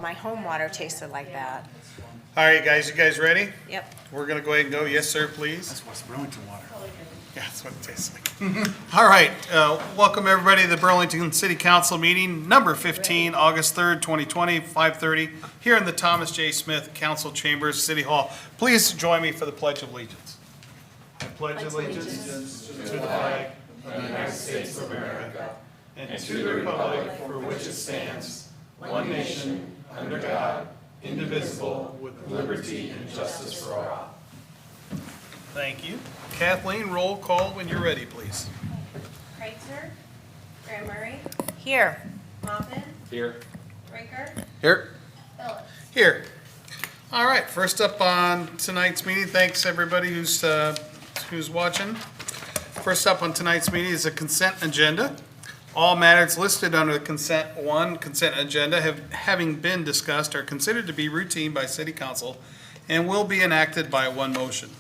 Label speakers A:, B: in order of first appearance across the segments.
A: My home water tasted like that.
B: All right, guys, you guys ready?
A: Yep.
B: We're gonna go ahead and go. Yes, sir, please.
C: That's what's Burlington water.
B: Yeah, that's what it tastes like. All right, welcome everybody to the Burlington City Council meeting, number 15, August 3rd, 2020, 5:30, here in the Thomas J. Smith Council Chambers, City Hall. Please join me for the Pledge of Allegiance. I pledge allegiance to the flag of the United States of America and to the republic for which it stands, one nation, under God, indivisible, with liberty and justice for all. Thank you. Kathleen, roll call when you're ready, please.
D: Kreitzer, Graham Murray,
A: Here.
D: Moffitt,
E: Here.
D: Riker,
E: Here.
D: Phillips.
B: Here. All right, first up on tonight's meeting, thanks everybody who's watching. First up on tonight's meeting is a consent agenda. All matters listed under the consent agenda having been discussed are considered to be routine by City Council and will be enacted by one motion.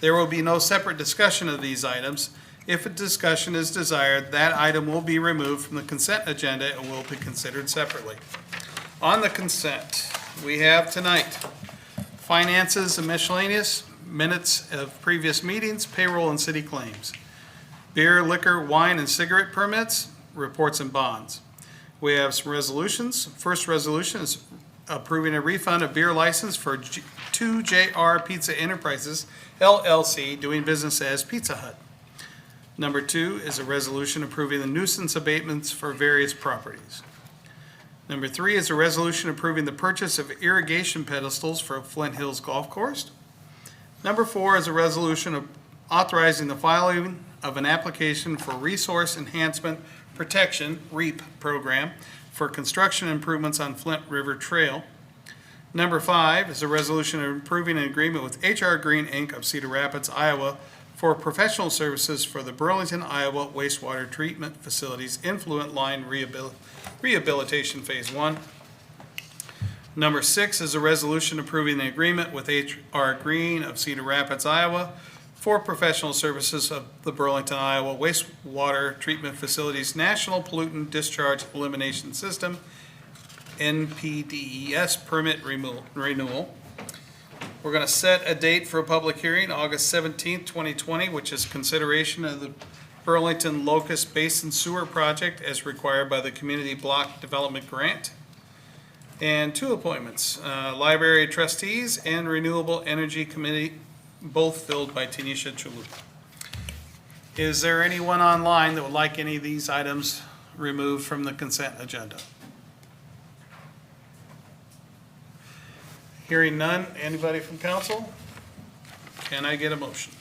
B: There will be no separate discussion of these items. If a discussion is desired, that item will be removed from the consent agenda and will be considered separately. On the consent, we have tonight finances and miscellaneous, minutes of previous meetings, payroll and city claims, beer, liquor, wine, and cigarette permits, reports and bonds. We have some resolutions. First resolution is approving a refund of beer license for 2JR Pizza Enterprises, LLC, doing business as Pizza Hut. Number 2 is a resolution approving the nuisance abatements for various properties. Number 3 is a resolution approving the purchase of irrigation pedestals for Flint Hills Golf Course. Number 4 is a resolution of authorizing the filing of an application for Resource Enhancement Protection, REAP program, for construction improvements on Flint River Trail. Number 5 is a resolution approving an agreement with HR Green, Inc. of Cedar Rapids, Iowa, for professional services for the Burlington, Iowa wastewater treatment facilities influent line rehabilitation phase 1. Number 6 is a resolution approving the agreement with HR Green of Cedar Rapids, Iowa, for professional services of the Burlington, Iowa wastewater treatment facilities National Pollutant Discharge Elimination System, NPDES permit renewal. We're going to set a date for a public hearing, August 17th, 2020, which is consideration of the Burlington Locust Basin Sewer Project as required by the Community Block Development Grant. And 2 appointments, Library Trustees and Renewable Energy Committee, both filled by Tanisha Chulu. Is there anyone online that would like any of these items removed from the consent agenda? Hearing none, anybody from council? Can I get a motion?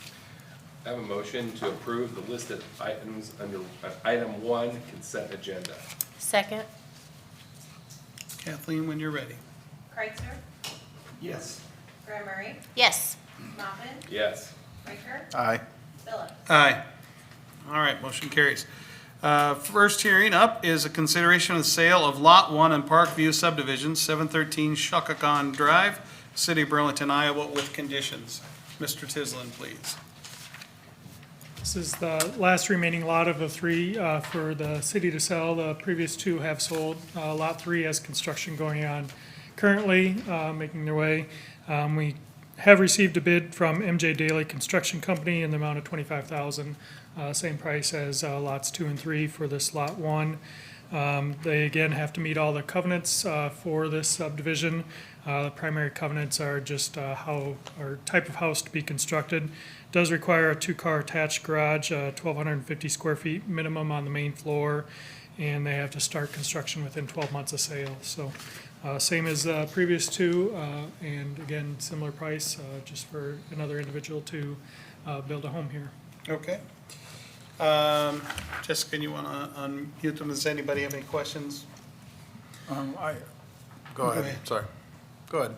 E: I have a motion to approve the listed items under item 1 consent agenda.
A: Second.
B: Kathleen, when you're ready.
D: Kreitzer,
C: Yes.
D: Graham Murray,
A: Yes.
D: Moffitt,
E: Yes.
D: Riker,
C: Aye.
D: Phillips.
B: Aye. All right, motion carries. First hearing up is a consideration of the sale of Lot 1 in Parkview subdivision, 713 Shuckagon Drive, City of Burlington, Iowa, with conditions. Mr. Tislin, please.
F: This is the last remaining lot of the 3 for the city to sell. The previous 2 have sold. Lot 3 has construction going on currently, making their way. We have received a bid from MJ Daly Construction Company in the amount of $25,000, same price as lots 2 and 3 for this lot 1. They again have to meet all the covenants for this subdivision. The primary covenants are just how or type of house to be constructed. Does require a 2-car attached garage, 1,250 square feet minimum on the main floor, and they have to start construction within 12 months of sale. So same as previous 2, and again, similar price, just for another individual to build a home here.
B: Okay. Jessica, you want to unmute them? Does anybody have any questions?
C: Go ahead.
B: ahead.
C: Sorry. Go ahead.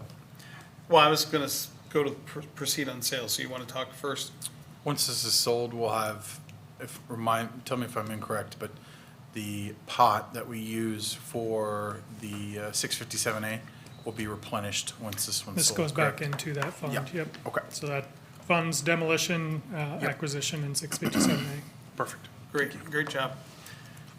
B: Well, I was going to go to proceed on sale, so you want to talk first?
C: Once this is sold, we'll have, tell me if I'm incorrect, but the pot that we use for the 657A will be replenished once this one's
F: This
C: sold.
F: goes
C: correct?
F: back into that fund,
C: Yeah.
F: yep.
C: Okay.
F: So that funds demolition, acquisition, and 657A.
C: Perfect.
B: Great job.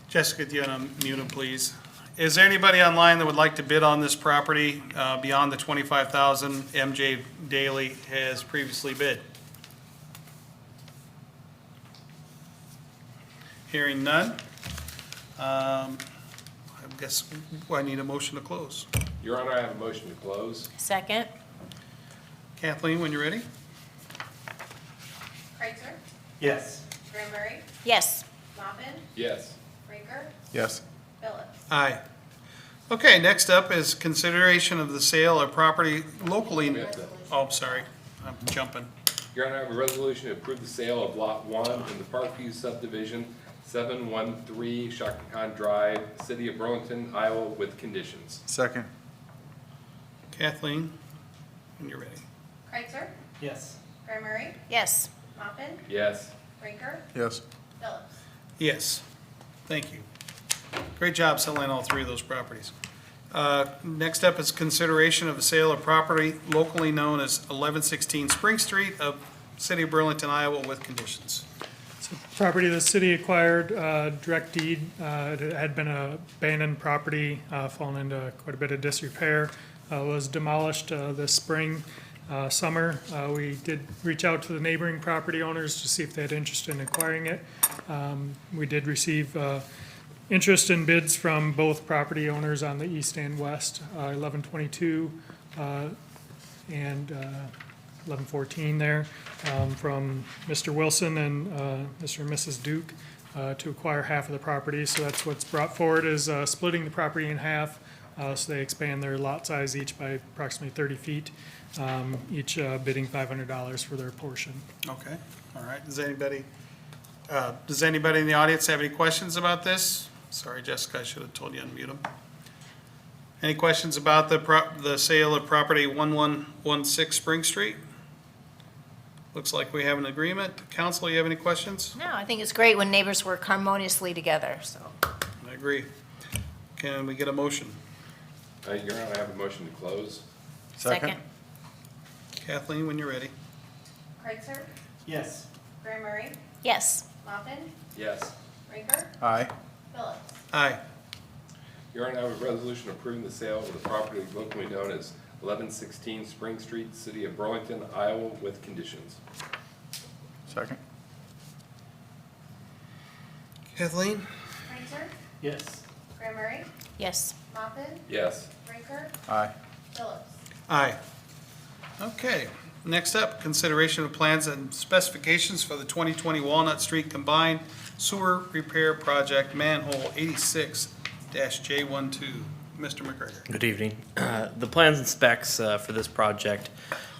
B: Jessica, do you want to mute him, please? Is there anybody online that would like to bid on this property beyond the 25,000 MJ Daly has previously bid? Hearing none. I guess I need a motion to close.
E: Your Honor, I have a motion to close.
A: Second.
B: Kathleen, when you're ready?
D: Kreitzer,
G: Yes.
D: Graham Murray,
A: Yes.
D: Mopin,
E: Yes.
D: Riker,
C: Yes.
D: Phillips.
B: Aye. Okay, next up is consideration of the sale of property locally.
E: We have to-
B: Oh, sorry, I'm jumping.
E: Your Honor, I have a resolution to approve the sale of Lot 1 in the Parkview subdivision, 713 Shaka Khan Drive, City of Burlington, Iowa, with conditions.
C: Second.
B: Kathleen, when you're ready.
D: Kreitzer,
G: Yes.
D: Graham Murray,
A: Yes.
D: Mopin,
E: Yes.
D: Riker,
C: Yes.
D: Phillips.
B: Yes, thank you. Great job selling all three of those properties. Next up is consideration of the sale of property locally known as 1116 Spring Street of City of Burlington, Iowa, with conditions.
F: Property the city acquired, direct deed, it had been a abandoned property, fallen into quite a bit of disrepair, was demolished this spring, summer. We did reach out to the neighboring property owners to see if they had interest in acquiring it. We did receive interest in bids from both property owners on the east and west, 1122 and 1114 there, from Mr. Wilson and Mr. and Mrs. Duke to acquire half of the property. So that's what's brought forward, is splitting the property in half. So they expand their lot size each by approximately 30 feet, each bidding $500 for their portion.
B: Okay, all right. Does anybody in the audience have any questions about this? Sorry, Jessica, I should have told you to unmute them. Any questions about the sale of property 1116 Spring Street? Looks like we have an agreement. Council, you have any questions?
A: No, I think it's great when neighbors work harmoniously together, so.
B: I agree. Can we get a motion?
E: Your Honor, I have a motion to close.
B: Kathleen, when you're ready.
D: Kreitzer,
G: Yes.
D: Graham Murray,
A: Yes.
D: Mopin,
E: Yes.
D: Riker,
C: Aye.
D: Phillips.
B: Aye.
E: Your Honor, I have a resolution approving the sale of the property locally known as 1116 Spring Street, City of Burlington, Iowa, with conditions.
C: Second.
B: Kathleen?
D: Kreitzer,
G: Yes.
D: Graham Murray,
A: Yes.
D: Mopin,
E: Yes.
D: Riker,
C: Aye.
D: Phillips.
B: Aye. Okay, next up, consideration of plans and specifications for the 2020 Walnut Street Combined Sewer Repair Project Manhole 86-J12. Mr. McGregor.
H: Good evening. The plans and specs for this project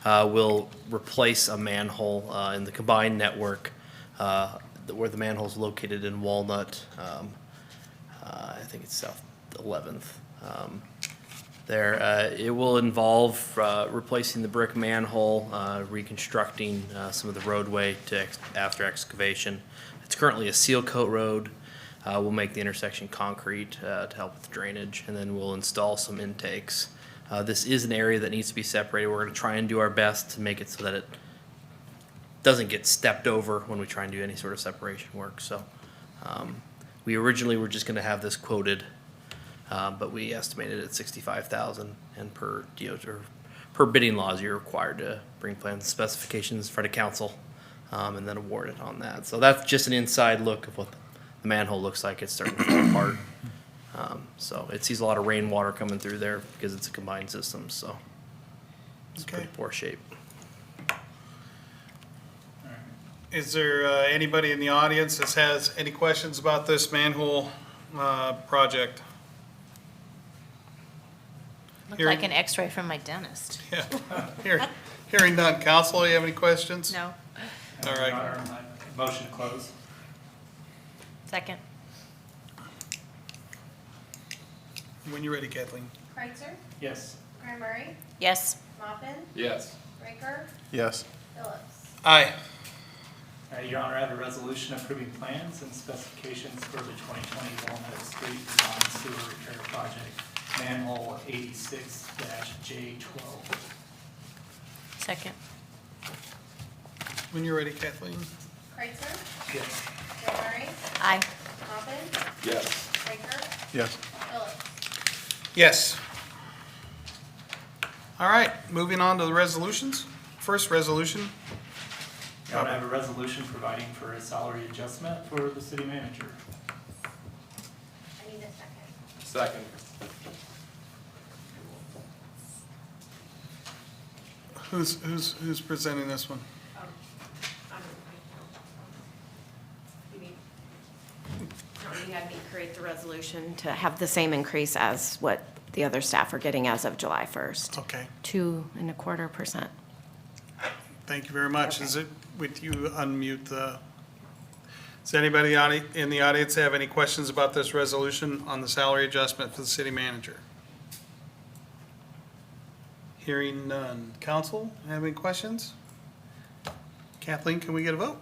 H: will replace a manhole in the combined network where the manhole is located in Walnut. I think it's South 11th. It will involve replacing the brick manhole, reconstructing some of the roadway after excavation. It's currently a seal coat road. We'll make the intersection concrete to help with drainage, and then we'll install some intakes. This is an area that needs to be separated. We're going to try and do our best to make it so that it doesn't get stepped over when we try and do any sort of separation work. So we originally were just going to have this quoted, but we estimated it at $65,000, and per DOT or per bidding laws, you're required to bring plans and specifications in front of council and then award it on that. So that's just an inside look of what the manhole looks like. It's starting to fall apart. So it sees a lot of rainwater coming through there because it's a combined system, so it's
B: Okay.
H: pretty poor shape.
B: Is there anybody in the audience that has any questions about this manhole project?
A: Looked
B: Hearing-
A: like an x-ray from my dentist.
B: Yeah. Hearing none. Council, you have any questions?
A: No.
B: All right.
G: Your Honor, my motion to close.
A: Second.
B: When you're ready, Kathleen.
D: Kreitzer,
G: Yes.
D: Graham Murray,
A: Yes.
D: Mopin,
E: Yes.
D: Riker,
C: Yes.
D: Phillips.
B: Aye.
G: Your Honor, I have a resolution approving plans and specifications for the 2020 Walnut Street Combined Sewer Repair Project, manhole 86-J12.
A: Second.
B: When you're ready, Kathleen.
D: Kreitzer,
G: Yes.
D: Graham Murray,
A: Aye.
D: Mopin,
E: Yes.
D: Riker,
C: Yes.
D: Phillips.
B: Yes. All right, moving on to the resolutions. First resolution,
G: Your Honor, I have a resolution providing for a salary adjustment for the city manager.
D: I need a second.
E: Second.
B: who's presenting this one?
I: You had me create the resolution to have the same increase as what the other staff are getting as of July 1st.
B: Okay,
I: 2.25%.
B: thank you very much. Is it, with you unmute the, does anybody in the audience have any questions about this resolution on the salary adjustment for the city manager? Hearing none. Council, have any questions? Kathleen, can we get a vote?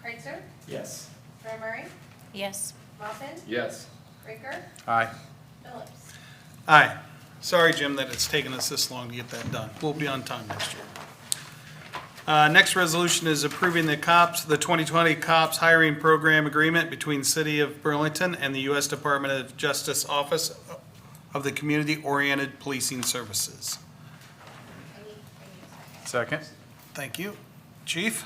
D: Kreitzer,
G: Yes.
D: Graham Murray,
A: Yes.
D: Mopin,
E: Yes.
D: Riker,
C: Aye.
D: Phillips.
B: Aye. Sorry, Jim, that it's taken us this long to get that done. We'll be on time next year. Next resolution is approving the 2020 COPS hiring program agreement between City of Burlington and the U.S. Department of Justice Office of the Community Oriented Policing Services.
D: I need a
C: Second?
D: second.
B: Thank you. Chief?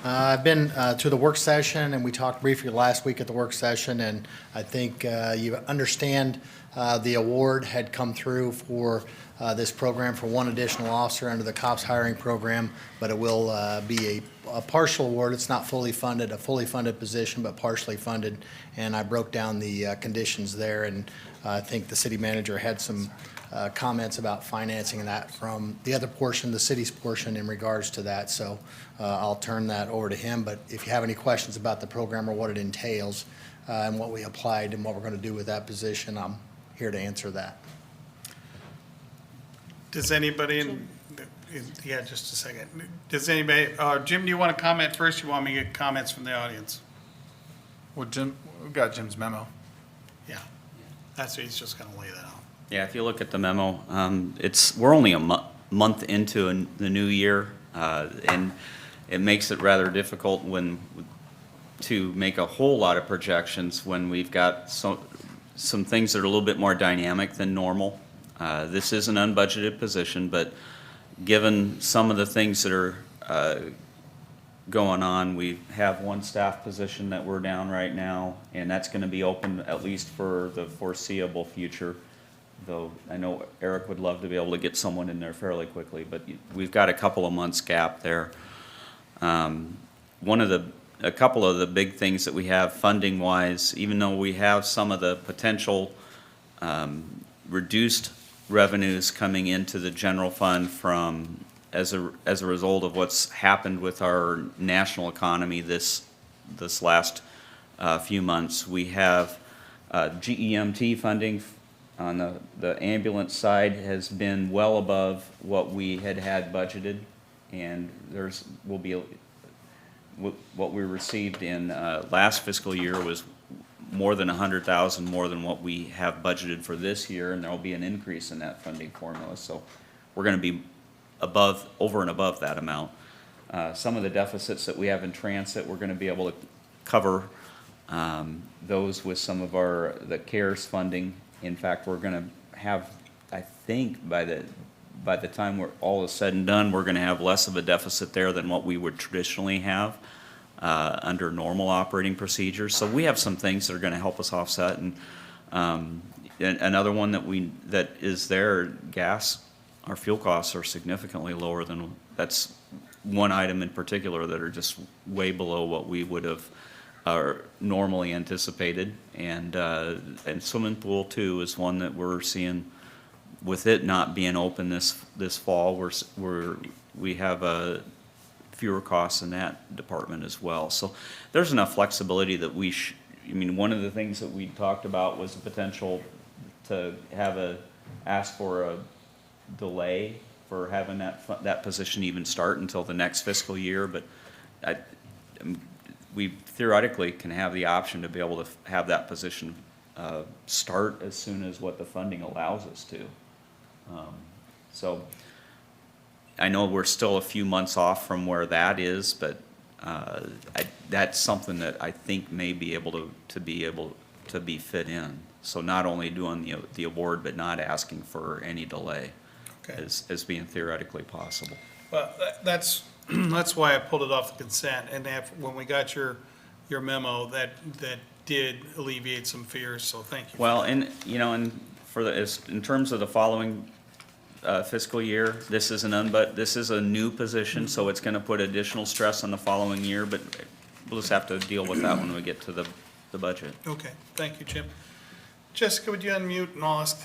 J: I've been to the work session, and we talked briefly last week at the work session, and I think you understand the award had come through for this program for one additional officer under the COPS hiring program, but it will be a partial award. It's not fully funded, a fully funded position, but partially funded, and I broke down the conditions there, and I think the city manager had some comments about financing that from the other portion, the city's portion, in regards to that. So I'll turn that over to him. But if you have any questions about the program or what it entails and what we applied and what we're going to do with that position, I'm here to answer that.
B: Does anybody, yeah, just a second. Does anybody, Jim, do you want to comment first? You want me to get comments from the audience?
C: Well, Jim, we've got Jim's memo.
B: Yeah, that's what he's just going to lay that out.
K: Yeah, if you look at the memo, we're only a month into the new year, and it makes it rather difficult to make a whole lot of projections when we've got some things that are a little bit more dynamic than normal. This is an unbudgeted position, but given some of the things that are going on, we have one staff position that we're down right now, and that's going to be open at least for the foreseeable future. Though I know Eric would love to be able to get someone in there fairly quickly, but we've got a couple of months gap there. A couple of the big things that we have funding wise, even though we have some of the potential reduced revenues coming into the general fund from as a result of what's happened with our national economy this last few months, we have GEMT funding on the ambulance side has been well above what we had budgeted, and will be what we received in last fiscal year was more than 100,000 more than what we have budgeted for this year, and there will be an increase in that funding formula. So we're going to be over and above that amount. Some of the deficits that we have in transit, we're going to be able to cover those with some of the CARES funding. In fact, we're going to have, I think, by the time all is said and done, we're going to have less of a deficit there than what we would traditionally have under normal operating procedures. So we have some things that are going to help us offset. And another one that is there, gas, our fuel costs are significantly lower than, that's one item in particular that are just way below what we would have normally anticipated, and swimming pool too is one that we're seeing with it not being open this fall. We have fewer costs in that department as well. So there's enough flexibility that one of the things that we talked about was the potential to ask for a delay for having that position even start until the next fiscal year, but we theoretically can have the option to be able to have that position start as soon as what the funding allows us to. So I know we're still a few months off from where that is, but that's something that I think may be able to be fit in. So not only doing the award, but not asking for any delay
B: Okay.
K: as being theoretically possible.
B: Well, that's, that's why I pulled it off the consent, and when we got your memo, that did alleviate some fears, so thank you.
K: Well, and, and in terms of the following fiscal year, this is this is a new position, so it's gonna put additional stress on the following year, but we'll just have to deal with that when we get to the budget.
B: Okay, thank you, Jim. Jessica, would you unmute and ask,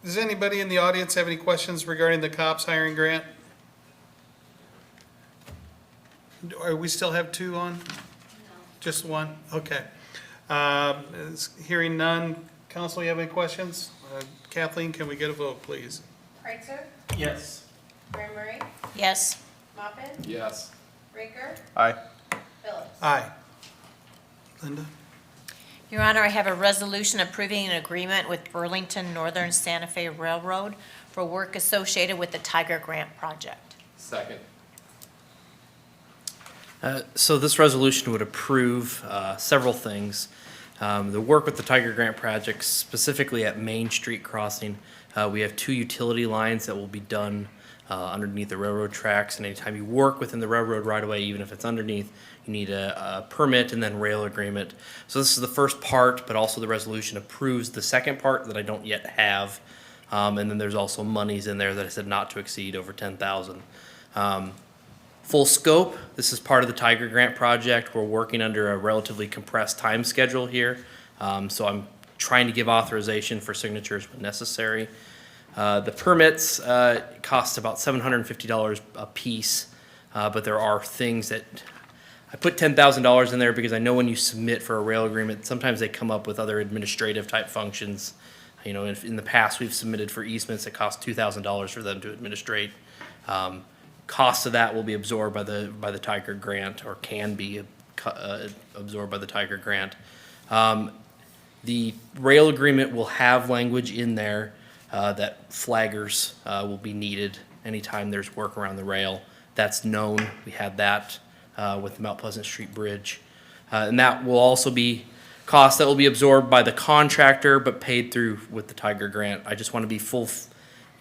B: does anybody in the audience have any questions regarding the cops hiring grant? Are we still have two on? No. Just one? Okay. Hearing none, council, you have any questions? Kathleen, can we get a vote, please?
D: Kreitzer,
G: Yes.
D: Graham Murray,
A: Yes.
D: Mopin,
E: Yes.
D: Baker,
C: Aye.
D: Phillips.
B: Aye. Linda?
A: Your Honor, I have a resolution approving an agreement with Burlington Northern Santa Fe Railroad for work associated with the Tiger Grant project.
E: Second.
H: So this resolution would approve several things. The work with the Tiger Grant project, specifically at Main Street crossing. We have 2 utility lines that will be done underneath the railroad tracks, and anytime you work within the railroad right away, even if it's underneath, you need a permit and then rail agreement. So this is the first part, but also the resolution approves the second part that I don't yet have. And then there's also monies in there that I said not to exceed over $10,000. Full scope, this is part of the Tiger Grant project. We're working under a relatively compressed time schedule here. So I'm trying to give authorization for signatures when necessary. The permits cost about $750 a piece, but there are things that, I put $10,000 in there because I know when you submit for a rail agreement, sometimes they come up with other administrative type functions. You know, in the past, we've submitted for easements that cost $2,000 for them to administrate. Cost of that will be absorbed by the Tiger Grant, or can be absorbed by the Tiger Grant. The rail agreement will have language in there that flaggers will be needed anytime there's work around the rail. That's known. We had that with the Mount Pleasant Street Bridge. And that will also be costs that will be absorbed by the contractor but paid through with the Tiger Grant. I just want to be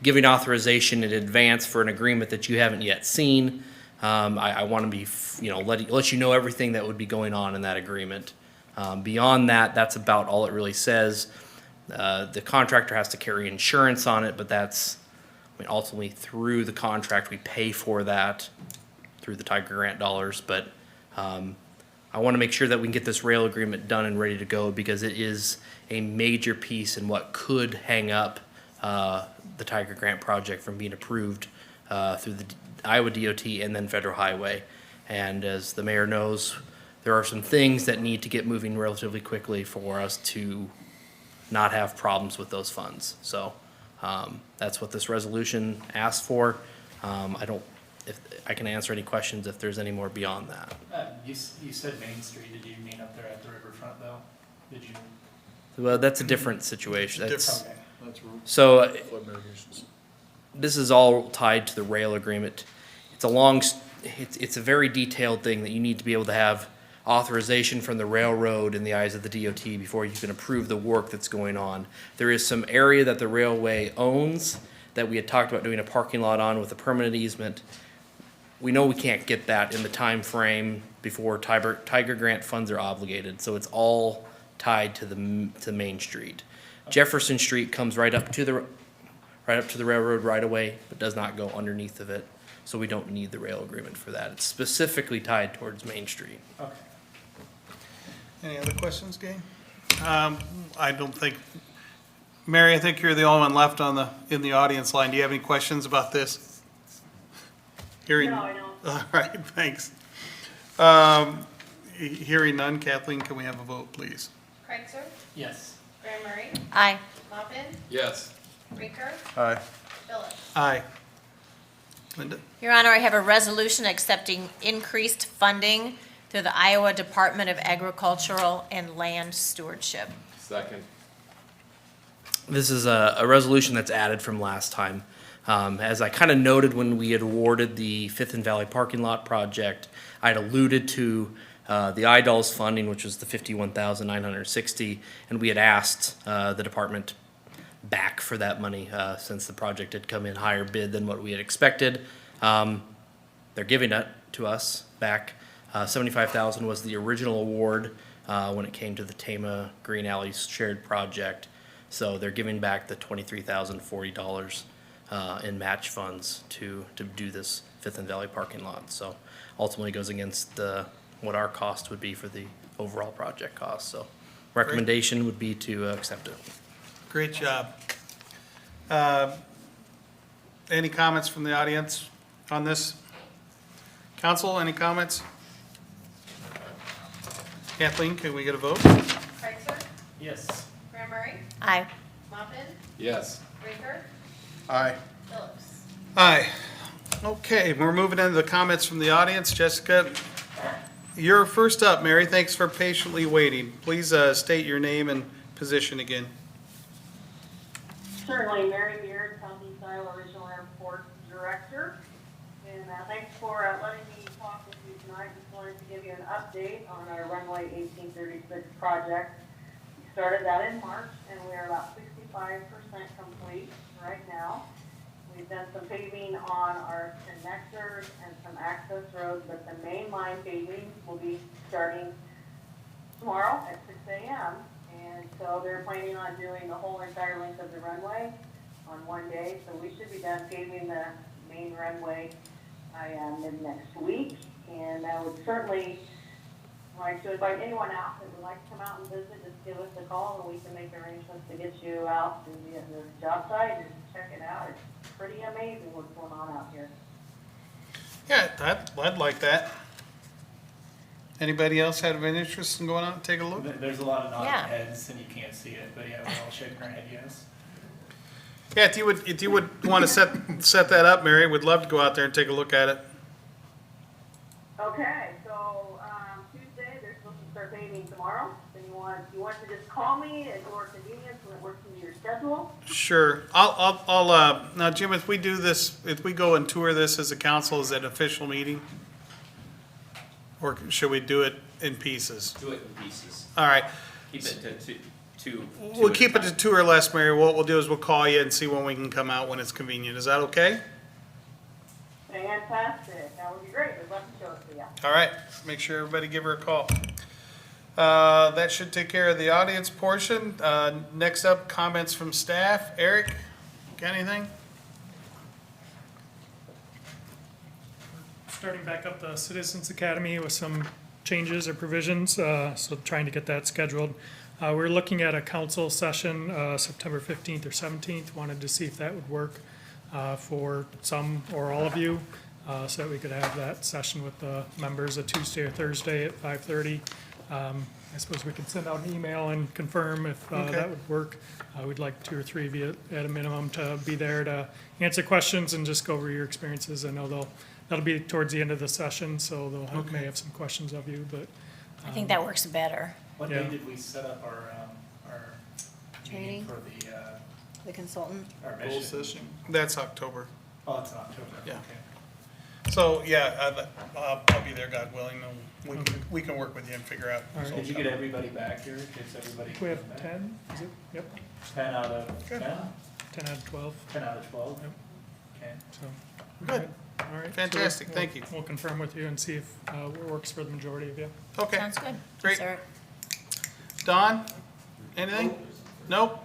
H: giving authorization in advance for an agreement that you haven't yet seen. I want to be, let you know everything that would be going on in that agreement. Beyond that, that's about all it really says. The contractor has to carry insurance on it, but that's, ultimately through the contract, we pay for that through the Tiger Grant dollars. But I want to make sure that we can get this rail agreement done and ready to go, because it is a major piece in what could hang up the Tiger Grant project from being approved through the Iowa DOT and then Federal Highway. And as the mayor knows, there are some things that need to get moving relatively quickly for us to not have problems with those funds. So that's what this resolution asks for. If I can answer any questions if there's any more beyond that.
G: You said Main Street, did you mean up there at the riverfront though? Did you?
H: Well, that's a different situation. That's,
G: Okay.
H: so this is all tied to the rail agreement. It's a very detailed thing that you need to be able to have authorization from the railroad in the eyes of the DOT before you can approve the work that's going on. There is some area that the railway owns that we had talked about doing a parking lot on with a permanent easement. We know we can't get that in the time frame before Tiger Grant funds are obligated, so it's all tied to Main Street. Jefferson Street comes right up to the railroad right away, but does not go underneath of it, so we don't need the rail agreement for that. It's specifically tied towards Main Street.
G: Okay.
B: Any other questions, Gabe? I don't think, Mary, I think you're the only one left in the audience line. Do you have any questions about this? Hearing. No, I don't. All right, thanks. Hearing none, Kathleen, can we have a vote, please?
D: Kreitzer,
G: Yes.
D: Graham Murray,
A: Aye.
D: Mopin,
E: Yes.
D: Baker,
C: Aye.
D: Phillips.
B: Aye. Linda?
A: Your Honor, I have a resolution accepting increased funding through the Iowa Department of Agricultural and Land Stewardship.
E: Second.
H: This is a resolution that's added from last time. As I kind of noted when we had awarded the Fifth and Valley parking lot project, I had alluded to the IDOLS funding, which was the $51,960, and we had asked the department back for that money since the project had come in higher bid than what we had expected. They're giving it to us back. $75,000 was the original award when it came to the Tama Green Alley shared project. So they're giving back the $23,040 in match funds to do this Fifth and Valley parking lot. So ultimately goes against what our cost would be for the overall project cost. So recommendation would be to accept it.
B: Great job. Any comments from the audience on this? Council, any comments? Kathleen, can we get a vote?
D: Kreitzer,
G: Yes.
D: Graham Murray,
A: Aye.
D: Mopin,
E: Yes.
D: Rinker,
C: Aye.
D: Phillips.
B: Aye. Okay, we're moving into the comments from the audience. Jessica, you're first up, Mary. Thanks for patiently waiting. Please state your name and position again.
L: Certainly, Mary Beard, Southeast Iowa Regional Airport Director. And thanks for letting me talk with you tonight. Just wanted to give you an update on our runway 1836 project. We started that in March, and we are about 65% complete right now. We've done some paving on our connectors and some access roads, but the main line paving will be starting tomorrow at 6 a.m. And so they're planning on doing the whole entire length of the runway on one day. So we should be done paving the main runway by mid next week. And I would certainly like to invite anyone out that would like to come out and visit. Just give us a call and we can make arrangements to get you out to the job site and check it out. It's pretty amazing what's going on out here.
B: Yeah, I'd like that. Anybody else have an interest in going out and take a look?
G: There's a lot of nodding
A: Yeah.
G: heads and you can't see it, but yeah, we're all shaking our head yes.
B: Yeah, if you would want to set that up, Mary, we'd love to go out there and take a look at it.
L: Okay, so Tuesday, they're supposed to start paving tomorrow. So you want to just call me at your convenience when it works into your schedule?
B: Sure. Now, Jim, if we do this, if we go and tour this as a council, is that an official meeting? Or should we do it in pieces?
K: Do it in pieces.
B: All right.
K: Keep it to two.
B: We'll keep it to two or less, Mary. What we'll do is we'll call you and see when we can come out when it's convenient. Is that okay?
L: Fantastic. That would be great. We'd love to show it to you.
B: All right. Make sure everybody give her a call. That should take care of the audience portion. Next up, comments from staff. Eric, got anything?
F: Starting back up the Citizens Academy with some changes or provisions, so trying to get that scheduled. We're looking at a council session, September 15th or 17th. Wanted to see if that would work for some or all of you, so that we could have that session with the members a Tuesday or Thursday at 5:30. I suppose we could send out an email and confirm if that would work. We'd like 2 or 3 of you at a minimum to be there to answer questions and just go over your experiences. I know that'll be towards the end of the session, so may have some questions of you, but.
A: I think that works better.
G: What
F: Yeah.
G: day did we set up our
A: Training?
G: meeting for
A: The consultant?
G: our mission?
B: That's October.
G: Oh, it's in October,
B: Yeah.
G: okay.
B: So, yeah, I'll be there, God willing, and we can work with you and figure out.
F: All right.
G: Did you get everybody back here? Is everybody?
F: We have
G: coming back?
F: 10, is it? Yep,
G: 10 out of
B: Good.
G: 10?
F: 10 out of 12,
G: 10 out of 12?
F: Yep.
G: Okay.
F: so.
B: Good.
F: All right.
B: Fantastic,
F: So
B: thank you.
F: We'll confirm with you and see if it works for the majority of you.
B: Okay.
A: Sounds good.
B: Great.
A: Thanks, Eric.
B: Don, anything? Nope.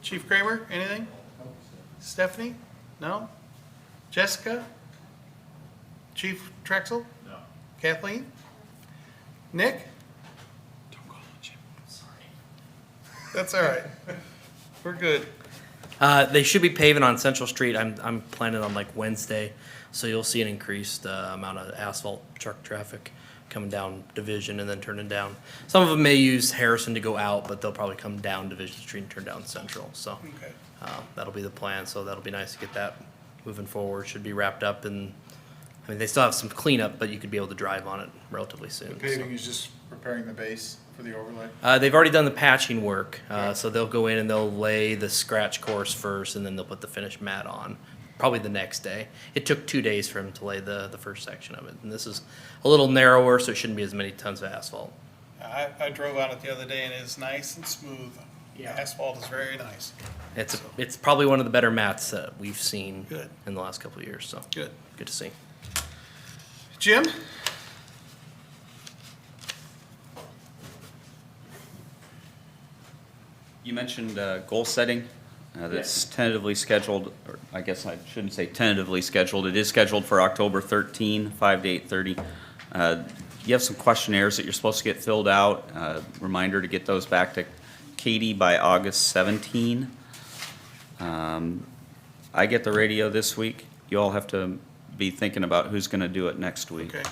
B: Chief Kramer, anything? Stephanie? No? Jessica? Chief Trexel?
C: No.
B: Kathleen? Nick?
C: Don't call on Jim. Sorry.
B: That's all right. We're good.
H: They should be paving on Central Street. I'm planning on like Wednesday, so you'll see an increased amount of asphalt truck traffic coming down Division and then turning down. Some of them may use Harrison to go out, but they'll probably come down Division Street and turn down Central. So
B: Okay.
H: that'll be the plan. So that'll be nice to get that moving forward. Should be wrapped up, and I mean they still have some cleanup, but you could be able to drive on it relatively soon.
C: The paving is just preparing the base for the overlay?
H: They've already done the patching work, so they'll go in and they'll lay the scratch course first, and then they'll put the finished mat on. probably the next day. It took 2 days for him to lay the first section of it, and this is a little narrower, so it shouldn't be as many tons of asphalt.
B: I drove on it the other day and it's nice and smooth.
G: Yeah.
B: Asphalt is very nice.
H: It's probably one of the better mats that we've seen
B: Good.
H: in the last couple of years, so
B: Good.
H: good to see.
B: Jim?
K: You mentioned goal setting. That's tentatively scheduled, or I guess I shouldn't say tentatively scheduled. It is scheduled for October 13, 5 to 8:30. You have some questionnaires that you're supposed to get filled out. Reminder to get those back to Katie by August 17. I get the radio this week. You all have to be thinking about who's going to do it next week.
B: Okay.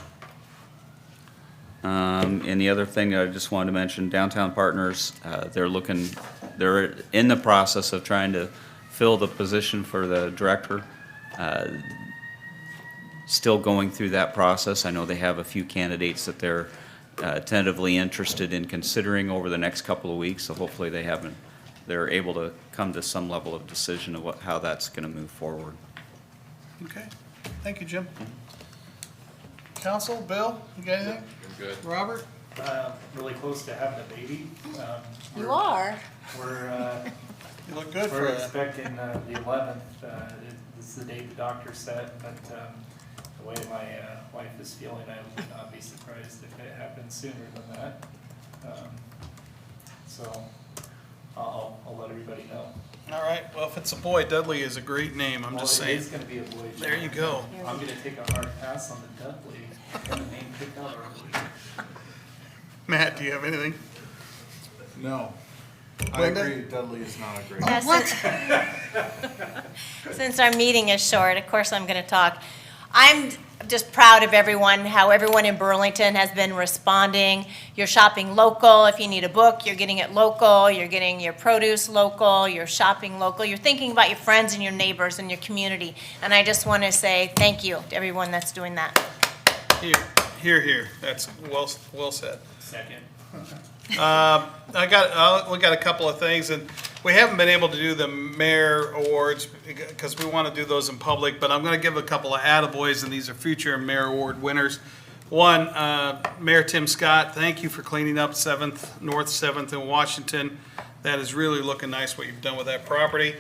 K: And the other thing I just wanted to mention, Downtown Partners, they're in the process of trying to fill the position for the director. Still going through that process. I know they have a few candidates that they're tentatively interested in considering over the next couple of weeks, so hopefully they're able to come to some level of decision of how that's going to move forward.
B: Okay. Thank you, Jim. Council, Bill, you got anything?
E: I'm good.
B: Robert?
G: Really close to having a baby.
A: You are.
G: We're,
B: You look good for
G: we're
B: that.
G: expecting the 11th. This is the date the doctor set, but the way my wife is feeling, I would not be surprised if it happens sooner than that. So I'll let everybody know.
B: All right, well, if it's a boy, Dudley is a great name, I'm just
G: Well, it
B: saying.
G: is gonna be a boy.
B: There you go.
G: I'm gonna take a hard pass on the Dudley and the name picked out early.
B: Matt, do you have anything?
C: No. I
B: Linda?
C: agree, Dudley is not a great.
A: Since our meeting is short, of course I'm going to talk. I'm just proud of everyone, how everyone in Burlington has been responding. You're shopping local. If you need a book, you're getting it local. You're getting your produce local. You're shopping local. You're thinking about your friends and your neighbors and your community. And I just want to say thank you to everyone that's doing that.
B: Here. That's well said.
G: Second.
B: We got a couple of things, and we haven't been able to do the mayor awards because we want to do those in public, but I'm going to give a couple of attaboys, and these are future mayor award winners. One, Mayor Tim Scott, thank you for cleaning up North 7th in Washington. That is really looking nice what you've done with that property.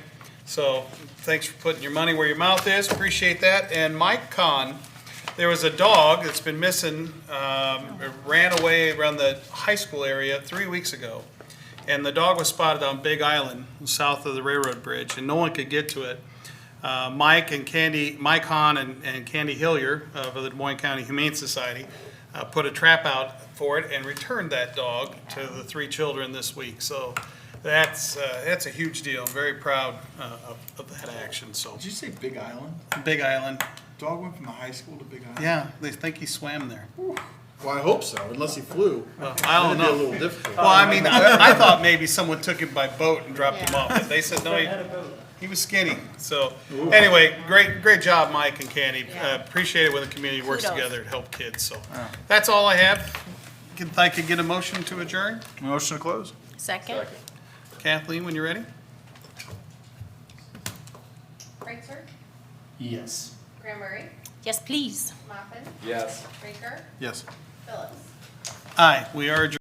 B: So thanks for putting your money where your mouth is. Appreciate that. And Mike Kahn, there was a dog that's been missing, it ran away around the high school area 3 weeks ago. And the dog was spotted on Big Island, south of the railroad bridge, and no one could get to it. Mike Hahn and Candy Hillier of the Des Moines County Humane Society put a trap out for it and returned that dog to the 3 children this week. So that's a huge deal. I'm very proud of that action. So
C: Did you say Big Island?
B: Big Island,
C: Dog went from the high school to Big Island?
B: yeah, they think he swam there.
C: Well, I hope so, unless he flew.
B: I don't
C: That'd be a
B: know.
C: little difficult.
B: Well, I mean, I thought maybe someone took him by boat and dropped him off, but they said no, he was skinny. So anyway, great job, Mike and Candy. Appreciate it when the community works
A: Kudos.
B: together to help kids. So that's all I have. If I could get a motion to adjourn?
C: Motion to close?
A: Second?
B: Kathleen, when you're ready?
D: Kreitzer,
G: Yes.
D: Graham Murray,
A: Yes, please.
D: Moffitt,
E: Yes.
D: Baker,
C: Yes.
D: Phillips.
B: Aye, we are adjourned.